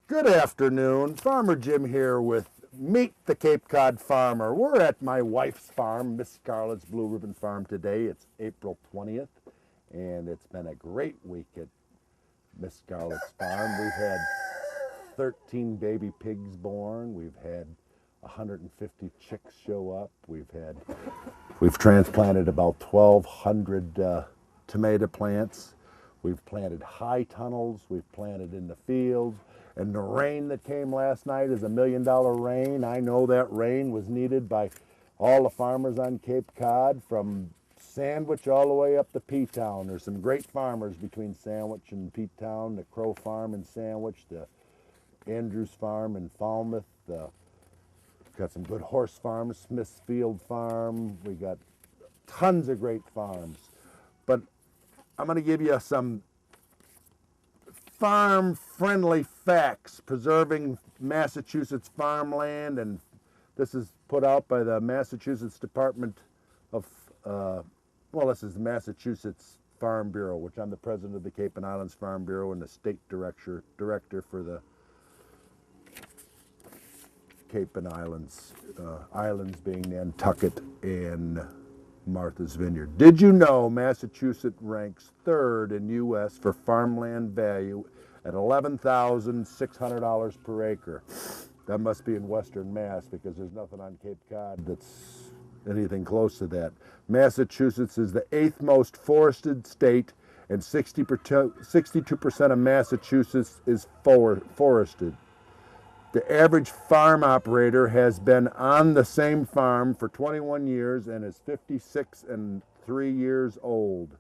Good afternoon, Farmer Jim here with Meet the Cape Cod Farmer. We're at my wife's farm, Miss Scarlett's Blue Ribbon Farm today. It's April 20th, and it's been a great week at Miss Scarlett's farm. We've had 13 baby pigs born. We've had 150 chicks show up. We've transplanted about 1,200 tomato plants. We've planted high tunnels. We've planted in the fields. And the rain that came last night is $1 million rain. I know that rain was needed by all the farmers on Cape Cod, from Sandwich all the way up to P-Town. There's some great farmers between Sandwich and P-Town, the Crow Farm in Sandwich, the Andrews Farm in Falmouth. Got some good horse farms, Smithfield Farm. We got tons of great farms. But I'm going to give you some farm-friendly facts preserving Massachusetts farmland, and this is put out by the Massachusetts Department of, this is the Massachusetts Farm Bureau, which I'm the president of the Cape and Islands Farm Bureau and the state director for the Cape and Islands, islands being Nantucket and Martha's Vineyard. Did you know Massachusetts ranks third in U.S. for farmland value at $11,600 per acre? That must be in Western Mass, because there's nothing on Cape Cod that's anything close to that. Massachusetts is the 8th most forested state, and 62% of Massachusetts is forested. The average farm operator has been on the same farm for 21 years and is 56 and 3 years old.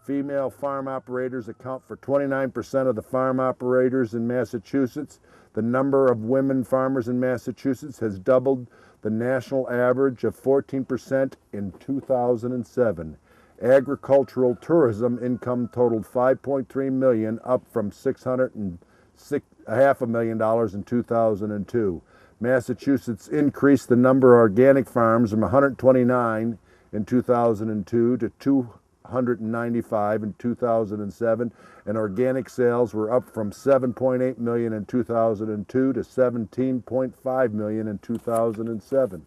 Female farm operators account for 29% of the farm operators in Massachusetts. The number of women farmers in Massachusetts has doubled the national average of 14% in 2007. Agricultural tourism income totaled $5.3 million, up from $500,000 in 2002. Massachusetts increased the number of organic farms from 129 in 2002 to 295 in 2007, and organic sales were up from 7.8 million in 2002 to 17.5 million in 2007.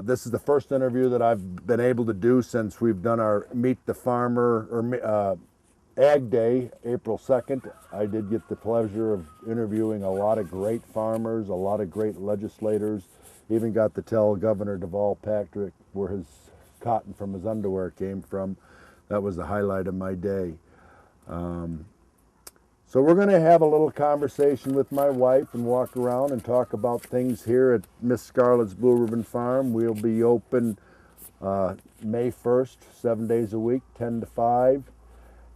This is the first interview that I've been able to do since we've done our Meet the Farmer or Ag Day, April 2nd. I did get the pleasure of interviewing a lot of great farmers, a lot of great legislators. Even got to tell Governor Deval Patrick where his cotton from his underwear came from. That was the highlight of my day. So we're going to have a little conversation with my wife and walk around and talk about things here at Miss Scarlett's Blue Ribbon Farm. We'll be open May 1st, 7 days a week, 10 to 5.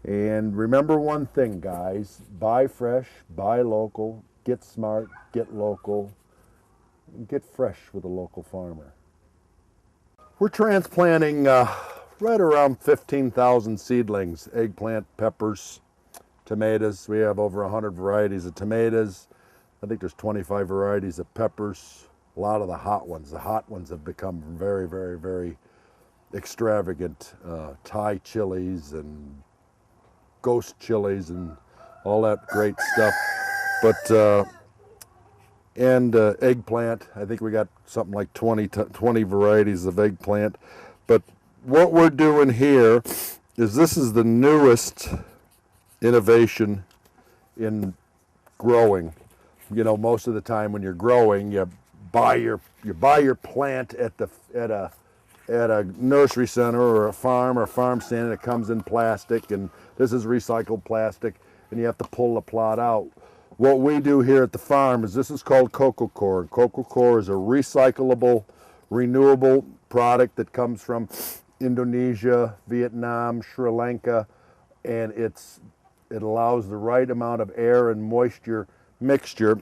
And remember one thing, guys: buy fresh, buy local, get smart, get local, and get fresh with a local farmer. We're transplanting right around 15,000 seedlings: eggplant, peppers, tomatoes. We have over 100 varieties of tomatoes. I think there's 25 varieties of peppers. A lot of the hot ones. The hot ones have become very, very, very extravagant. Thai chilies and ghost chilies and all that great stuff. But eggplant, I think we got something like 20 varieties of eggplant. But what we're doing here is, this is the newest innovation in growing. You know, most of the time when you're growing, you buy your plant at a nursery center or a farm stand, and it comes in plastic, and this is recycled plastic, and you have to pull the plot out. What we do here at the farm is, this is called Coco Core. Coco Core is a recyclable, renewable product that comes from Indonesia, Vietnam, Sri Lanka, and it allows the right amount of air and moisture mixture.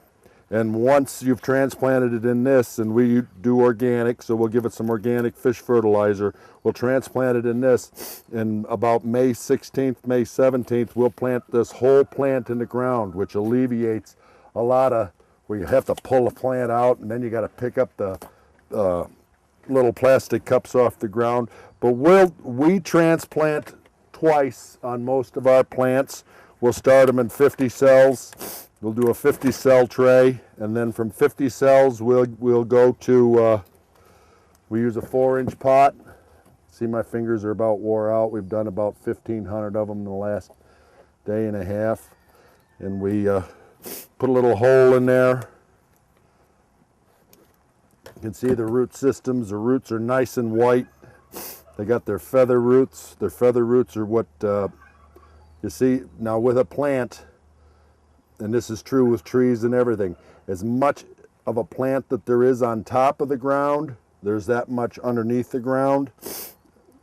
And once you've transplanted it in this, and we do organic, so we'll give it some organic fish fertilizer, we'll transplant it in this, and about May 16th, May 17th, we'll plant this whole plant in the ground, which alleviates a lot of, where you have to pull the plant out, and then you got to pick up the little plastic cups off the ground. But we transplant twice on most of our plants. We'll start them in 50 cells. We'll do a 50 cell tray, and then from 50 cells we'll go to, we use a 4-inch pot. See, my fingers are about wore out. We've done about 1,500 of them in the last day and a half. And we put a little hole in there. You can see the root systems. The roots are nice and white. They got their feather roots. Their feather roots are what you see. Now with a plant, and this is true with trees and everything, as much of a plant that there is on top of the ground, there's that much underneath the ground.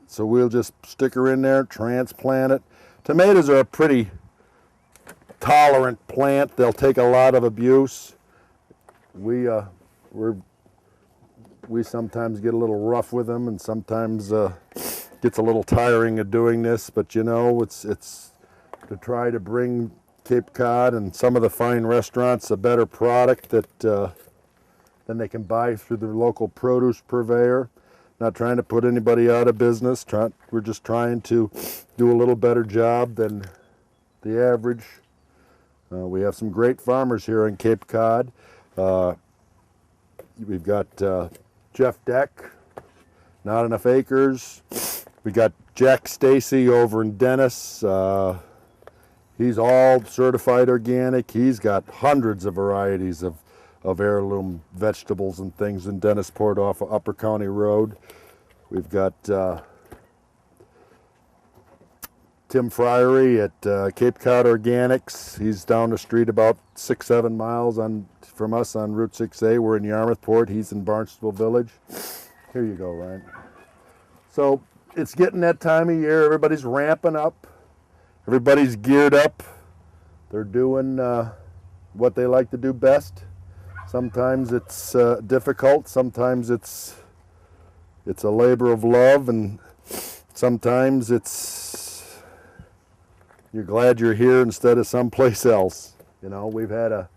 So we'll just stick her in there, transplant it. Tomatoes are a pretty tolerant plant. They'll take a lot of abuse. We sometimes get a little rough with them, and sometimes gets a little tiring of doing this. But you know, it's to try to bring Cape Cod and some of the fine restaurants a better product that than they can buy through the local produce purveyor. Not trying to put anybody out of business. We're just trying to do a little better job than the average. We have some great farmers here in Cape Cod. We've got Jeff Deck, Not Enough Acres. We got Jack Stacy over in Dennis. He's all certified organic. He's got hundreds of varieties of heirloom vegetables and things in Dennisport off of Upper County Road. We've got Tim Friery at Cape Cod Organics. He's down the street about 6-7 miles from us on Route 6A. We're in Yarmouthport. He's in Barnstable Village. Here you go, Ryan. So it's getting that time of year. Everybody's ramping up. Everybody's geared up. They're doing what they like to do best. Sometimes it's difficult. Sometimes it's a labor of love, and sometimes you're glad you're here instead of someplace else. You know, we've had a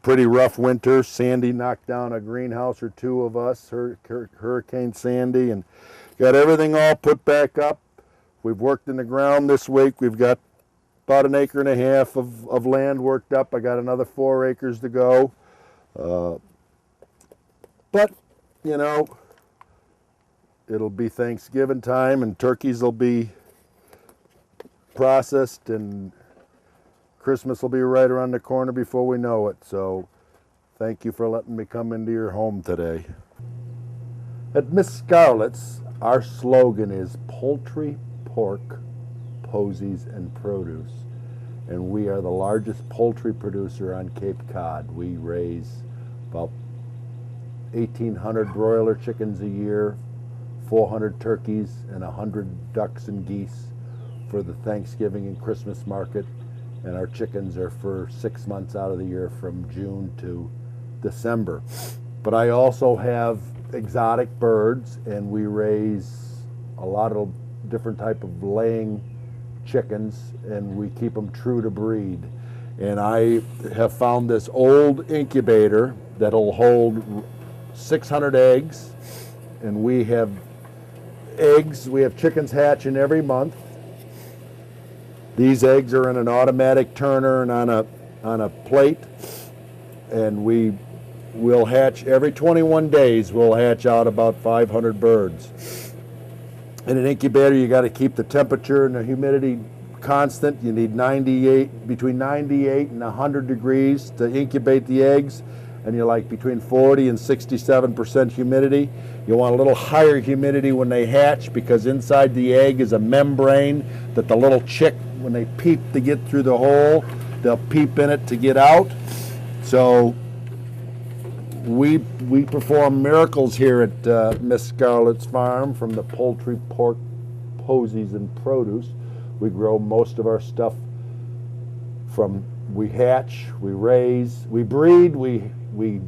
pretty rough winter. Sandy knocked down a greenhouse or two of us, Hurricane Sandy, and got everything all put back up. We've worked in the ground this week. We've got about 1.5 acres of land worked up. I got another 4 acres to go. But, you know, it'll be Thanksgiving time, and turkeys will be processed, and Christmas will be right around the corner before we know it. So thank you for letting me come into your home today. At Miss Scarletts, our slogan is poultry, pork, posies, and produce. And we are the largest poultry producer on Cape Cod. We raise about 1,800 broiler chickens a year, 400 turkeys, and 100 ducks and geese for the Thanksgiving and Christmas market. And our chickens are for 6 months out of the year, from June to December. But I also have exotic birds, and we raise a lot of different type of laying chickens, and we keep them true to breed. And I have found this old incubator that'll hold 600 eggs, and we have eggs. We have chickens hatching every month. These eggs are in an automatic turner and on a plate, and we will hatch every 21 days. We'll hatch out about 500 birds. In an incubator, you got to keep the temperature and the humidity constant. You need between 98 and 100 degrees to incubate the eggs, and you're like between 40 and 67% humidity. You want a little higher humidity when they hatch, because inside the egg is a membrane that the little chick, when they peep to get through the hole, they'll peep in it to get out. So we perform miracles here at Miss Scarletts Farm, from the poultry, pork, posies, and produce. We grow most of our stuff from, we hatch, we raise, we breed, we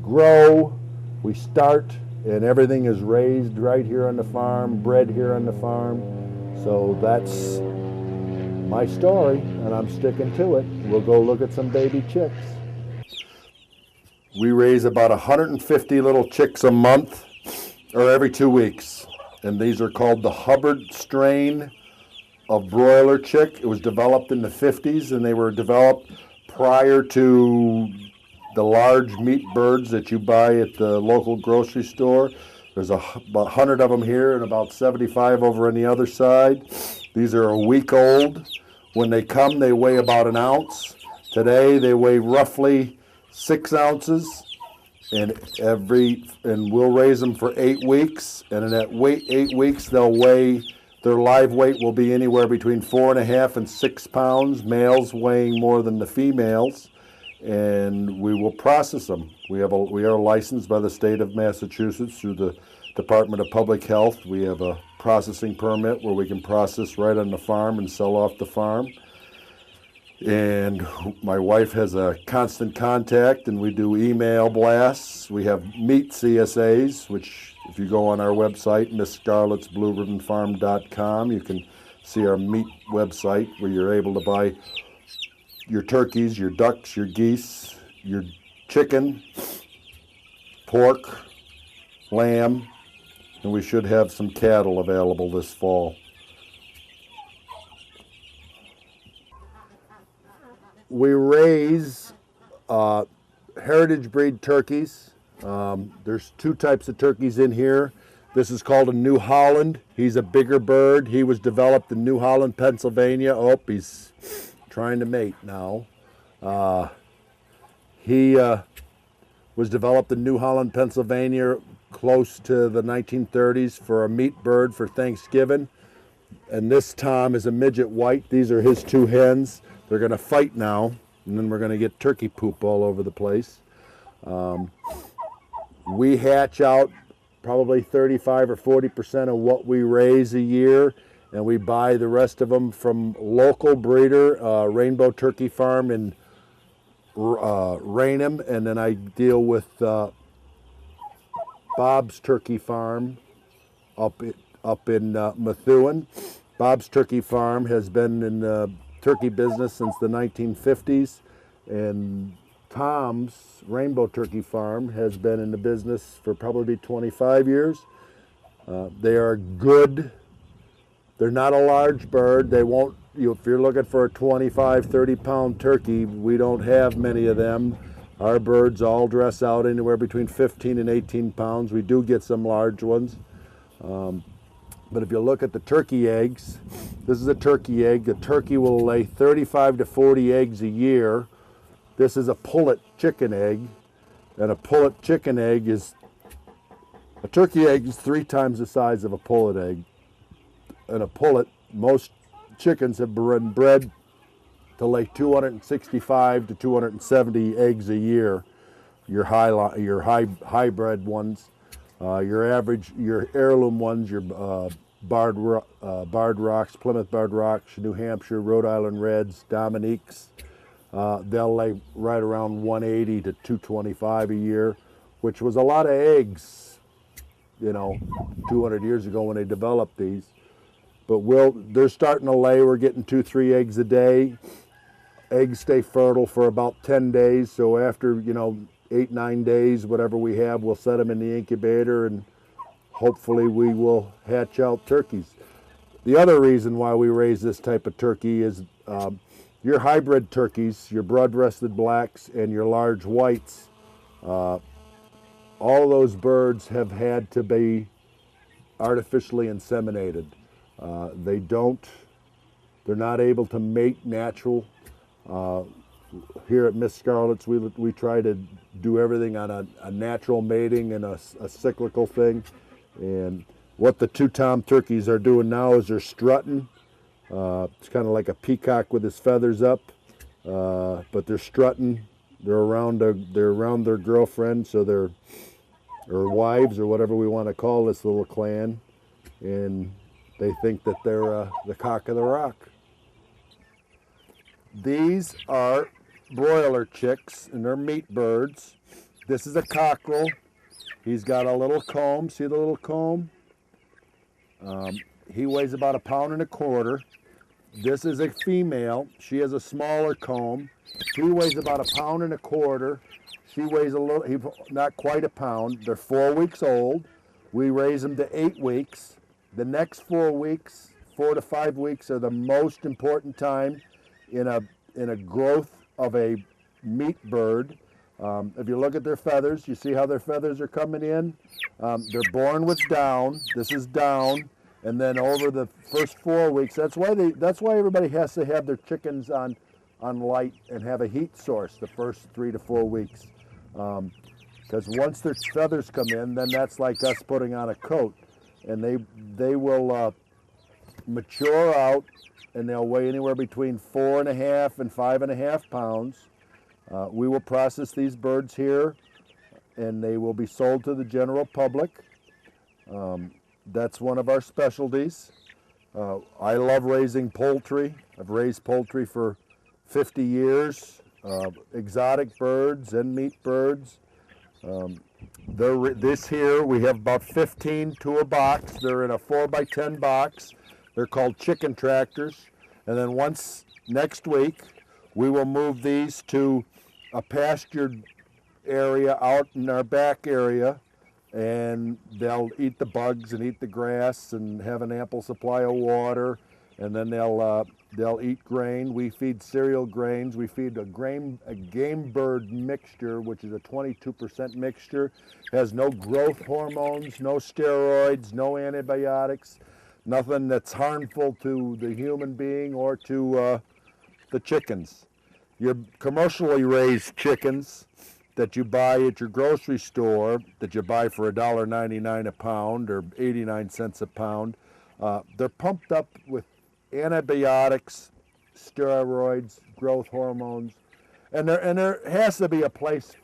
grow, we start, and everything is raised right here on the farm, bred here on the farm. So that's my story, and I'm sticking to it. We'll go look at some baby chicks. We raise about 150 little chicks a month, or every 2 weeks. And these are called the Hubbard strain of broiler chick. It was developed in the 50s, and they were developed prior to the large meat birds that you buy at the local grocery store. There's about 100 of them here and about 75 over on the other side. These are a week old. When they come, they weigh about an ounce. Today, they weigh roughly 6 ounces, and we'll raise them for 8 weeks. And in that 8 weeks, their live weight will be anywhere between 4.5 and 6 pounds. Males weighing more than the females, and we will process them. We are licensed by the state of Massachusetts through the Department of Public Health. We have a processing permit where we can process right on the farm and sell off the farm. And my wife has a constant contact, and we do email blasts. We have meat CSAs, which if you go on our website, MissScarlettsBlueRibbonFarm.com, you can see our meat website where you're able to buy your turkeys, your ducks, your geese, your chicken, pork, lamb, and we should have some cattle available this fall. We raise heritage breed turkeys. There's 2 types of turkeys in here. This is called a New Holland. He's a bigger bird. He was developed in New Holland, Pennsylvania. Oh, he's trying to mate now. He was developed in New Holland, Pennsylvania, close to the 1930s for a meat bird for Thanksgiving. And this Tom is a midget white. These are his 2 hens. They're going to fight now, and then we're going to get turkey poop all over the place. We hatch out probably 35 or 40% of what we raise a year, and we buy the rest of them from local breeder, Rainbow Turkey Farm in Raynham, and then I deal with Bob's Turkey Farm up in Methuen. Bob's Turkey Farm has been in the turkey business since the 1950s, and Tom's Rainbow Turkey Farm has been in the business for probably 25 years. They are good. They're not a large bird. They won't, if you're looking for a 25, 30-pound turkey, we don't have many of them. Our birds all dress out anywhere between 15 and 18 pounds. We do get some large ones. But if you look at the turkey eggs, this is a turkey egg. The turkey will lay 35 to 40 eggs a year. This is a pullet chicken egg. And a pullet chicken egg a turkey egg is 3 times the size of a pullet egg. And a pullet, most chickens have been bred to lay 265 to 270 eggs a year. Your hybrid ones. Your heirloom ones, your Barred Rocks, Plymouth Barred Rocks, New Hampshire, Rhode Island Reds, Dominiques, they'll lay right around 180 to 225 a year, which was a lot of eggs, 200 years ago when they developed these. But they're starting to lay. We're getting 2-3 eggs a day. Eggs stay fertile for about 10 days, so after 8-9 days, whatever we have, we'll set them in the incubator, and hopefully we will hatch out turkeys. The other reason why we raise this type of turkey is your hybrid turkeys, your broad-breasted blacks, and your large whites, all those birds have had to be artificially inseminated. They're not able to mate natural. Here at Miss Scarletts, we try to do everything on a natural mating and a cyclical thing. And what the 2 Tom turkeys are doing now is they're strutting. It's kind of like a peacock with his feathers up, but they're strutting. They're around their girlfriend, or wives, or whatever we want to call this little clan, and they think that they're the cock of the rock. These are broiler chicks, and they're meat birds. This is a cockerel. He's got a little comb. See the little comb? He weighs about 1.25 pounds. This is a female. She has a smaller comb. He weighs about 1.25 pounds. She weighs not quite a pound. They're 4 weeks old. We raise them to 8 weeks. The next 4 weeks, 4 to 5 weeks are the most important time in a growth of a meat bird. If you look at their feathers, you see how their feathers are coming in. They're born with down. This is down, and then over the first 4 weeks, that's why everybody has to have their chickens on light and have a heat source the first 3 to 4 weeks. Because once their feathers come in, then that's like us putting on a coat, and they will mature out, and they'll weigh anywhere between 4.5 and 5.5 pounds. We will process these birds here, and they will be sold to the general public. That's one of our specialties. I love raising poultry. I've raised poultry for 50 years, exotic birds and meat birds. This here, we have about 15 to a box. They're in a 4x10 box. They're called chicken tractors. And then next week, we will move these to a pastured area out in our back area, and they'll eat the bugs and eat the grass and have an ample supply of water, and then they'll eat grain. We feed cereal grains. We feed a game bird mixture, which is a 22% mixture. Has no growth hormones, no steroids, no antibiotics, nothing that's harmful to the human being or to the chickens. Your commercially raised chickens that you buy at your grocery store, that you buy for $1.99 a pound or 89 cents a pound, they're pumped up with antibiotics, steroids, growth hormones, and there has to be a place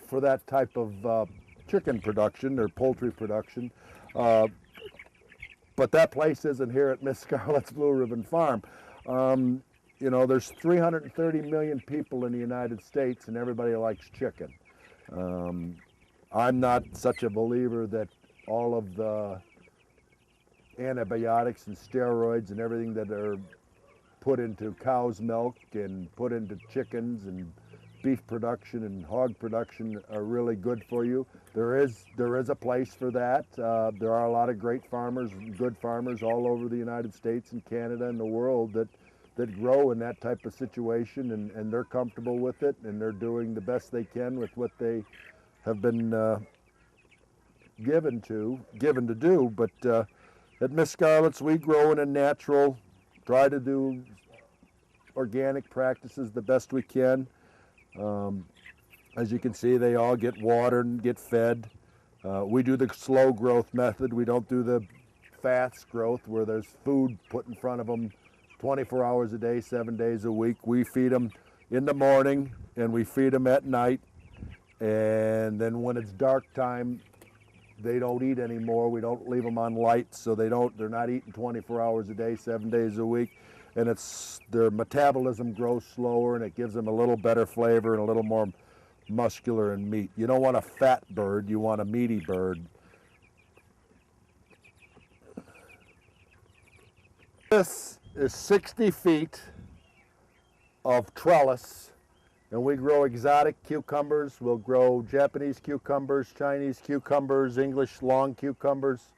for that type of chicken production or poultry production, but that place isn't here at Miss Scarlett's Blue Ribbon Farm. You know, there's 330 million people in the United States, and everybody likes chicken. I'm not such a believer that all of the antibiotics and steroids and everything that are put into cow's milk and put into chickens and beef production and hog production are really good for you. There is a place for that. There are a lot of great farmers, good farmers all over the United States and Canada and the world that grow in that type of situation, and they're comfortable with it, and they're doing the best they can with what they have been given to do. But at Miss Scarlett's, we grow in a natural, try to do organic practices the best we can. As you can see, they all get watered and get fed. We do the slow growth method. We don't do the fast growth where there's food put in front of them 24 hours a day, 7 days a week. We feed them in the morning and we feed them at night. And then when it's dark time, they don't eat anymore. We don't leave them on lights, so they're not eating 24 hours a day, 7 days a week. And their metabolism grows slower, and it gives them a little better flavor and a little more muscular and meat. You don't want a fat bird, you want a meaty bird. This is 60 feet of trellis, and we grow exotic cucumbers. We'll grow Japanese cucumbers, Chinese cucumbers, English long cucumbers,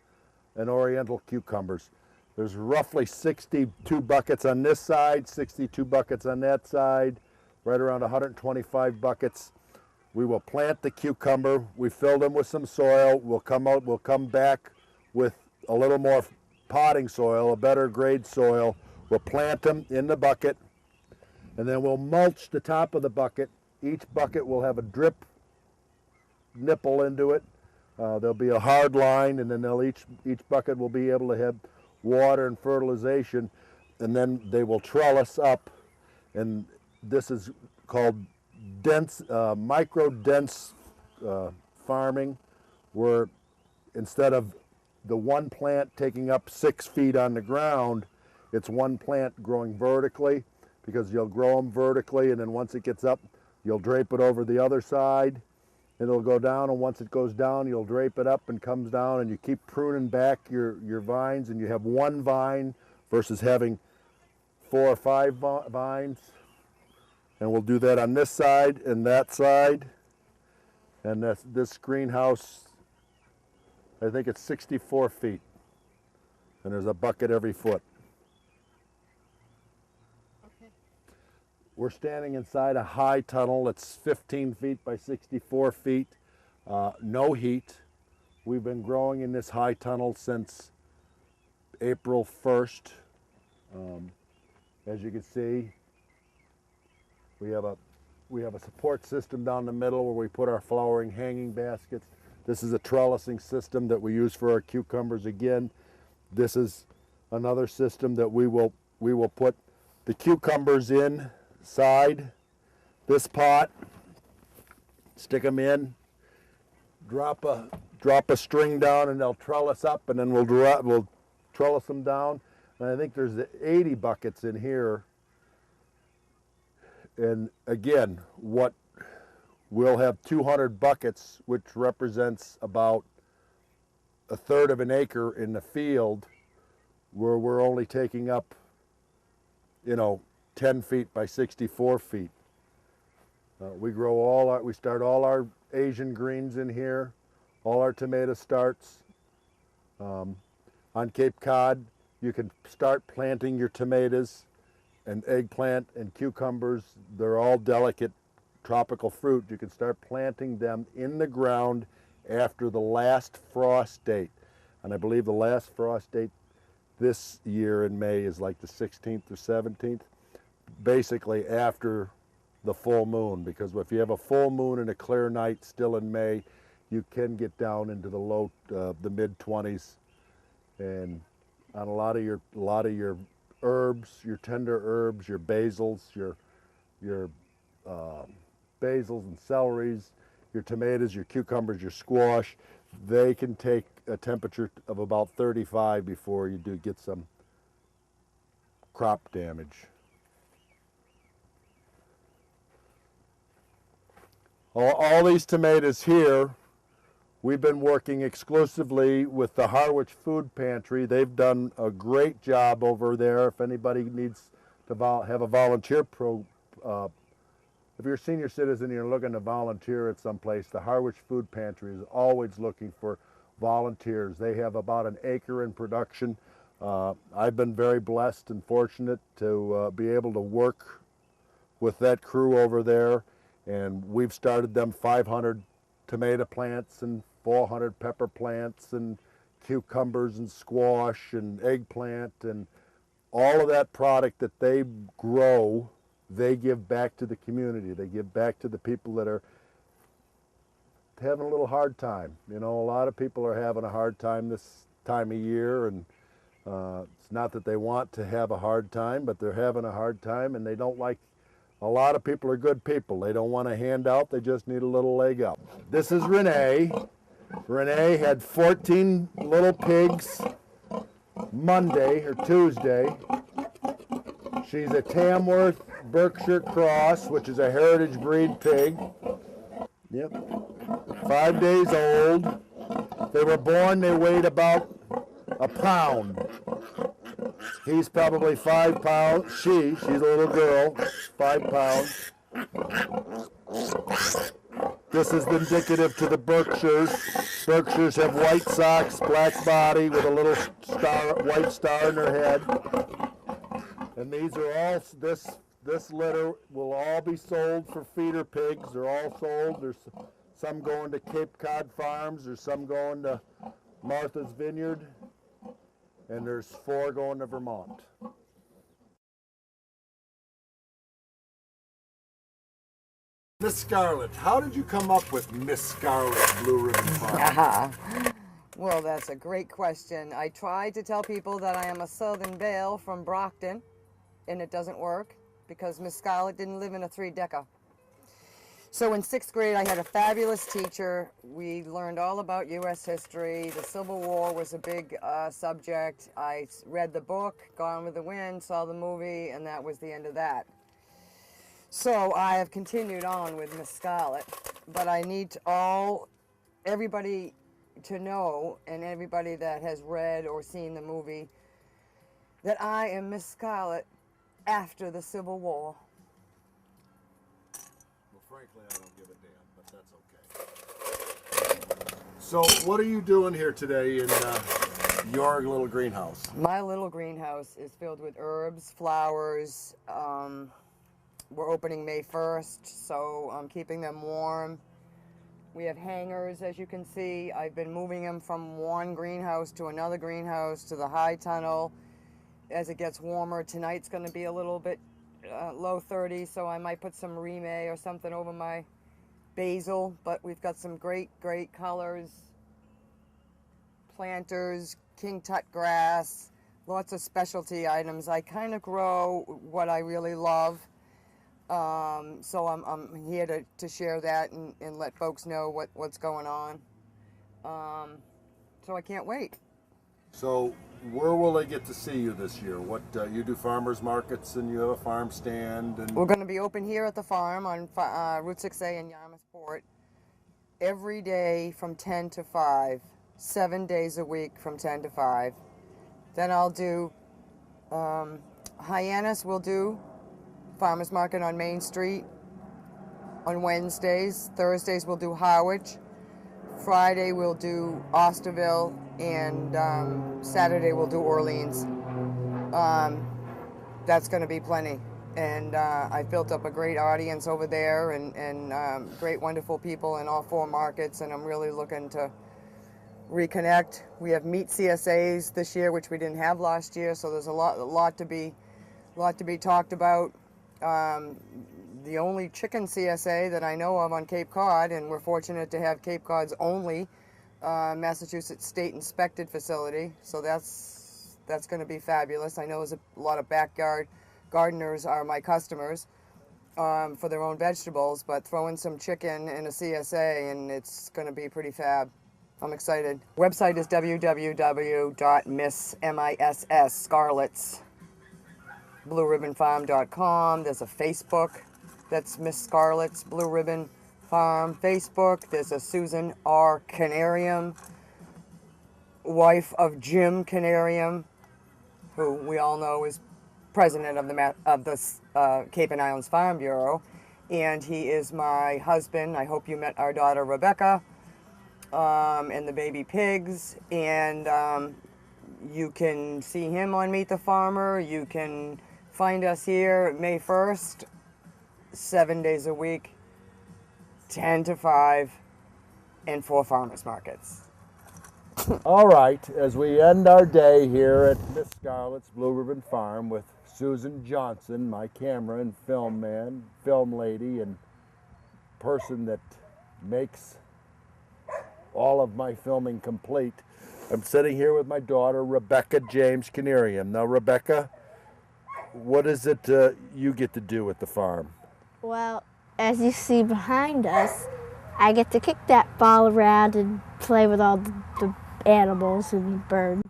and Oriental cucumbers. There's roughly 62 buckets on this side, 62 buckets on that side, right around 125 buckets. We will plant the cucumber. We fill them with some soil. We'll come back with a little more potting soil, a better grade soil. We'll plant them in the bucket, and then we'll mulch the top of the bucket. Each bucket will have a drip nipple into it. There'll be a hard line, and then each bucket will be able to have water and fertilization, and then they will trellis up. And this is called micro-dense farming, where instead of the one plant taking up 6 feet on the ground, it's one plant growing vertically, because you'll grow them vertically, and then once it gets up, you'll drape it over the other side, and it'll go down, and once it goes down, you'll drape it up and comes down, and you keep pruning back your vines, and you have one vine versus having 4 or 5 vines. And we'll do that on this side and that side. And this greenhouse, I think it's 64 feet. And there's a bucket every foot. We're standing inside a high tunnel. It's 15 feet by 64 feet. No heat. We've been growing in this high tunnel since April 1st. As you can see, we have a support system down the middle where we put our flowering hanging baskets. This is a trellising system that we use for our cucumbers again. This is another system that we will put the cucumbers inside this pot, stick them in, drop a string down, and they'll trellis up, and then we'll trellis them down. And I think there's 80 buckets in here. And again, we'll have 200 buckets, which represents about a third of an acre in the field, where we're only taking up, 10 feet by 64 feet. We start all our Asian greens in here, all our tomato starts. On Cape Cod, you can start planting your tomatoes and eggplant and cucumbers. They're all delicate tropical fruit. You can start planting them in the ground after the last frost date. And I believe the last frost date this year in May is like the 16th or 17th, basically after the full moon, because if you have a full moon and a clear night still in May, you can get down into the mid 20s, and on a lot of your herbs, your tender herbs, your basils, your basils and celeries, your tomatoes, your cucumbers, your squash, they can take a temperature of about 35 before you do get some crop damage. All these tomatoes here, we've been working exclusively with the Harwich Food Pantry. They've done a great job over there. If anybody needs to have a volunteer if you're a senior citizen and you're looking to volunteer at some place, the Harwich Food Pantry is always looking for volunteers. They have about an acre in production. I've been very blessed and fortunate to be able to work with that crew over there, and we've started them 500 tomato plants and 400 pepper plants and cucumbers and squash and eggplant, and all of that product that they grow, they give back to the community. They give back to the people that are having a little hard time. A lot of people are having a hard time this time of year, and it's not that they want to have a hard time, but they're having a hard time, and they don't like. A lot of people are good people. They don't want a handout. They just need a little leg up. This is Renee. Renee had 14 little pigs Monday or Tuesday. She's a Tamworth Berkshire Cross, which is a heritage breed pig. Yep. 5 days old. They were born, they weighed about a pound. He's probably 5 pounds. She's a little girl, 5 pounds. This is indicative to the Berkshires. Berkshires have white socks, black body with a little white star in their head. And these are all, this litter will all be sold for feeder pigs. They're all sold. There's some going to Cape Cod Farms. There's some going to Martha's Vineyard. And there's 4 going to Vermont. Miss Scarlett, how did you come up with Miss Scarlett Blue Ribbon Farm? Well, that's a great question. I tried to tell people that I am a Southern Belle from Brockton, and it doesn't work because Miss Scarlett didn't live in a 3-decker. So in 6th grade, I had a fabulous teacher. We learned all about U.S. history. The Civil War was a big subject. I read the book, Gone with the Wind, saw the movie, and that was the end of that. So I have continued on with Miss Scarlett, but I need everybody to know, and everybody that has read or seen the movie, that I am Miss Scarlett after the Civil War. Frankly, I don't give a damn, but that's okay. So what are you doing here today in your little greenhouse? My little greenhouse is filled with herbs, flowers, We're opening May 1st, so I'm keeping them warm. We have hangers, as you can see. I've been moving them from one greenhouse to another greenhouse to the high tunnel as it gets warmer. Tonight's going to be a little bit low 30s, so I might put some Rime or something over my basil, but we've got some great colors. Planters, king tut grass, lots of specialty items. I kind of grow what I really love. So I'm here to share that and let folks know what's going on. So I can't wait. So where will they get to see you this year? What you do farmers markets and you have a farm stand, and We're going to be open here at the farm on Route 6A in Yarmouthport every day from 10 to 5, 7 days a week from 10 to 5. Then I'll do Hyannis. We'll do farmers market on Main Street on Wednesdays. Thursdays we'll do Harwich. Friday we'll do Osterville, and Saturday we'll do Orleans. That's going to be plenty. And I've built up a great audience over there, and great, wonderful people in all 4 markets, and I'm really looking to reconnect. We have meat CSAs this year, which we didn't have last year, so there's a lot to be talked about. The only chicken CSA that I know of on Cape Cod, and we're fortunate to have Cape Cod's only Massachusetts state inspected facility, so that's going to be fabulous. I know there's a lot of backyard gardeners are my customers for their own vegetables, but throw in some chicken in a CSA and it's going to be pretty fab. I'm excited. Website is www.Scarletts BlueRibbonFarm.com. There's a Facebook, that's Miss Scarletts Blue Ribbon Farm Facebook. There's a Susan R. Knieriem, wife of Jim Knieriem, who we all know is president of the Cape and Islands Farm Bureau, and he is my husband. I hope you met our daughter Rebecca and the baby pigs, and you can see him on Meet the Farmer. You can find us here May 1st, 7 days a week, 10 to 5, and 4 farmers markets. all right, as we end our day here at Miss Scarletts Blue Ribbon Farm with Susan Johnson, my camera and film man, film lady, and person that makes all of my filming complete. I'm sitting here with my daughter, Rebecca James Knieriem. Now, Rebecca, what is it you get to do at the farm? Well, as you see behind us, I get to kick that ball around and play with all the animals and birds.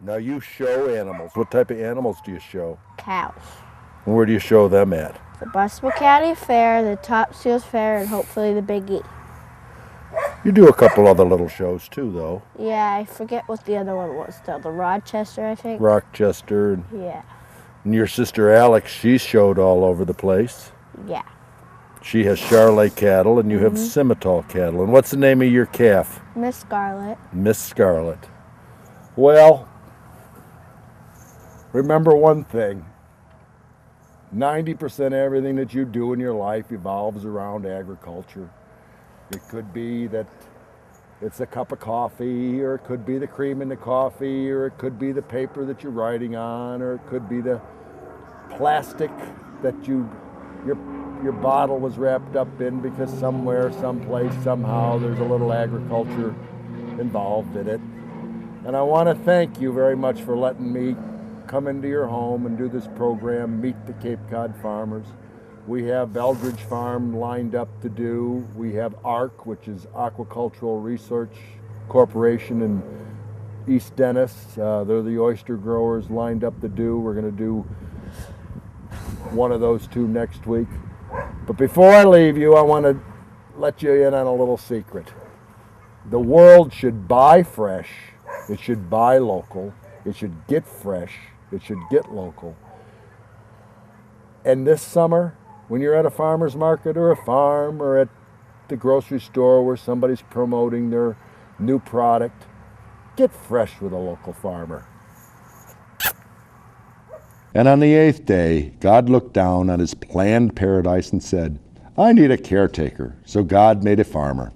Now, you show animals. What type of animals do you show? Cows. And where do you show them at? The Barnstable County Fair, the Topsails Fair, and hopefully the Big E. You do a couple other little shows too, though. Yeah, I forget what the other one was, though. The Rochester, I think. Rochester. Yeah. And your sister Alex, she showed all over the place. Yeah. She has Charolais cattle, and you have Simmental cattle. And what's the name of your calf? Miss Scarlett. Miss Scarlett. Well, remember one thing. 90% of everything that you do in your life evolves around agriculture. It could be that it's a cup of coffee, or it could be the cream in the coffee, or it could be the paper that you're writing on, or it could be the plastic that your bottle was wrapped up in, because somewhere, someplace, somehow there's a little agriculture involved in it. And I want to thank you very much for letting me come into your home and do this program, Meet the Cape Cod Farmers. We have Eldridge Farm lined up to do. We have ARC, which is Aquacultural Research Corporation in East Dennis. They're the oyster growers lined up to do. We're going to do one of those 2 next week. But before I leave you, I want to let you in on a little secret. The world should buy fresh. It should buy local. It should get fresh. It should get local. And this summer, when you're at a farmer's market or a farm or at the grocery store where somebody's promoting their new product, get fresh with a local farmer. And on the 8th day, God looked down on his planned paradise and said, I need a caretaker. So God made a farmer.